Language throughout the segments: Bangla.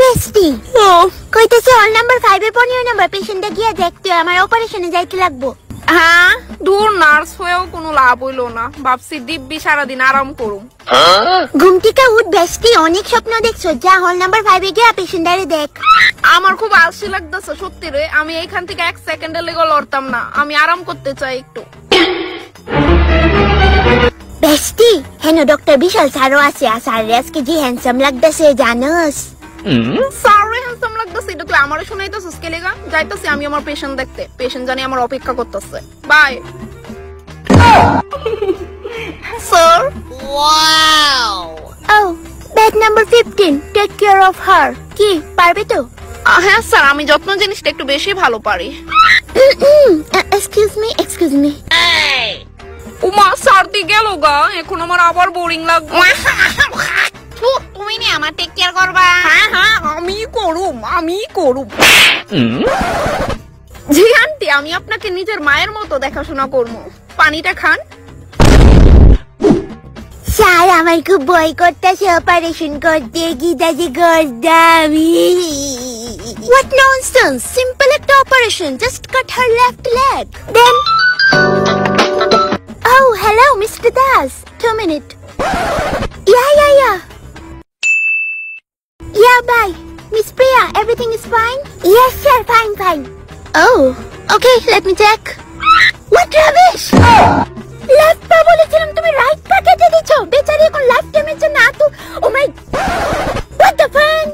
বেস্টি কইতেছে হল নাম্বার 5 এ 15 নাম্বার পেশেন্টটা গিয়া দেখতে আমার অপারেশনে যাইতে লাগবো। হ্যাঁ দূর নার্স হয়েও কোনো লাভ হইলো না, ভাবছি দিব্যি সারাদিন আরাম করুম। ঘুম থেকে উঠ বেস্টি, অনেক স্বপ্ন দেখছো, যা হল নাম্বার 5 এ গিয়া পেশেন্টটারে দেখ। আমার খুব আলসি লাগতেছে সত্যি রে, আমি এইখান থেকে 1 সেকেন্ডের লেগে লড়তাম না, আমি আরাম করতে চাই একটু। বেস্টি হেন ডক্টর বিশাল স্যারও আছে, আর স্যার আজকে যে হ্যান্ডসাম লাগতেছে জানোস। স্যার হ্যান্ডসাম লাগতেছে এটা তুই আমারে শুনাইতেছিস কে লেগা? যাইতাছি আমি আমার পেশেন্ট দেখতে, পেশেন্ট জানি আমার অপেক্ষা করতেছে। Bye sir. ওয়াও ও bed number 15 take care of her. কি পারবে তো? হ্যাঁ স্যার, আমি যত্ন জিনিসটা একটু বেশি ভালো পারি। এক্সকিউজ মি উমা সার্দি গেল গা, এখন আমার আবার বোরিং লাগবে। তুমি নি আমার টেক কেয়ার করবা? হ্যাঁ হ্যাঁ আমি করুম। জি আন্টি, আমি আপনাকে নিজের মায়ের মতো দেখাশোনা করবো। পানিটা খান। স্যার আমার খুব ভয় করতেছে অপারেশন করতে, গীতাজি করতাম। What nonsense! Simple একটা operation. Just cut her left leg. Then. Oh, hello, Mr. Das. 2 minutes. Yeah. Yeah, bye. Miss Priya, everything is fine? Yes, sir, fine. Oh, okay, let me check. What rubbish! Left পা বলেছিলাম তুমি রাইট পা কেটে দিছো, বেচারি এখন লাইফ টাইমের জন্য আতো। Oh my, what the fun!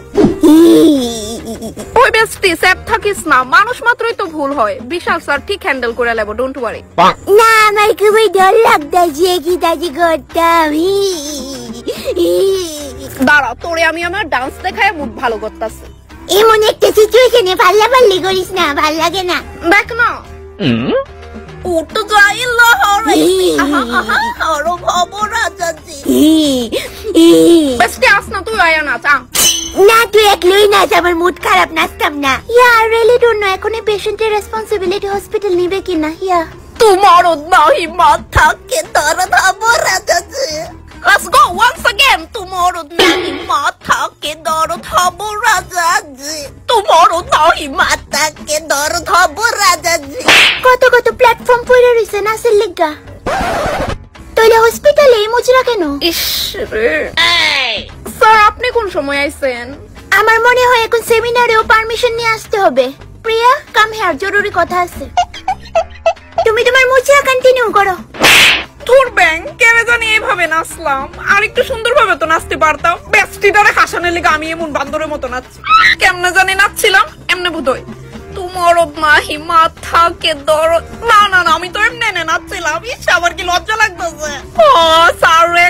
ওই বেস্টি স্যাপ থাকিস না, মানুষ মাত্রই তো ভুল হয়, বিশাল স্যার ঠিক হ্যান্ডেল করে নেব, ডোন্ট ওয়ারি। না আমার খুবই ডর লাগতেছে, গীতাজি করতাম। দাঁড়া, তোরে আমি আমার ডান্স দেখায় মুড ভালো করতেছি। এমন একটা সিচুয়েশনে পাল্লাপাল্লি করিস না, ভাল লাগে না। দেখ না উঠ যাই লহরে হরো ভবরাজাজি। বেস্টি আস না, তুই আয়া নাচ। না তুই একলই নাচ, আমার মুড খারাপ, নাচতাম না। আই রিয়েলি ডোন্ট নো এখন এই পেশেন্টের রেসপন্সিবিলিটি হসপিটাল নিবে কিনা। তোমার নাহি মাথা কে দরদ ভবরাজাজি। Let's go once again. তোমার নাহি মাথা কে দরদ ভবরাজাজি। তোমার নাহি মাথা কে দরদ ভবরাজাজি। কত প্ল্যাটফর্ম পড়ে রইছে নাচের লিগা। তাইলে হসপিটালে এই মুজরা কেন? ইস রে। স্যার আপনি কোন সময় আইছেন? আমার মনে হয় এখন সেমিনারেও পারমিশন নিয়ে আসতে হবে। প্রিয়া কাম হিয়ার, জরুরি কথা আছে। তুমি তোমার মুজরা কন্টিনিউ করো। তোর ব্যাং কেমনে জানি এইভাবে নাচলাম, আর একটু সুন্দরভাবে তো নাচতে পারতাম। বেস্টিটারে হাসানের লেগে আমি এমন বান্দরের মতো নাচছি, কেমনে জানি নাচছিলাম এমনে বোধহয়। তোমার নাহি মাথা কে দরদ। না আমি তো এমনি নাচছিলাম। ইস আমার কি লজ্জা লাগতেছে। ও স্যার রে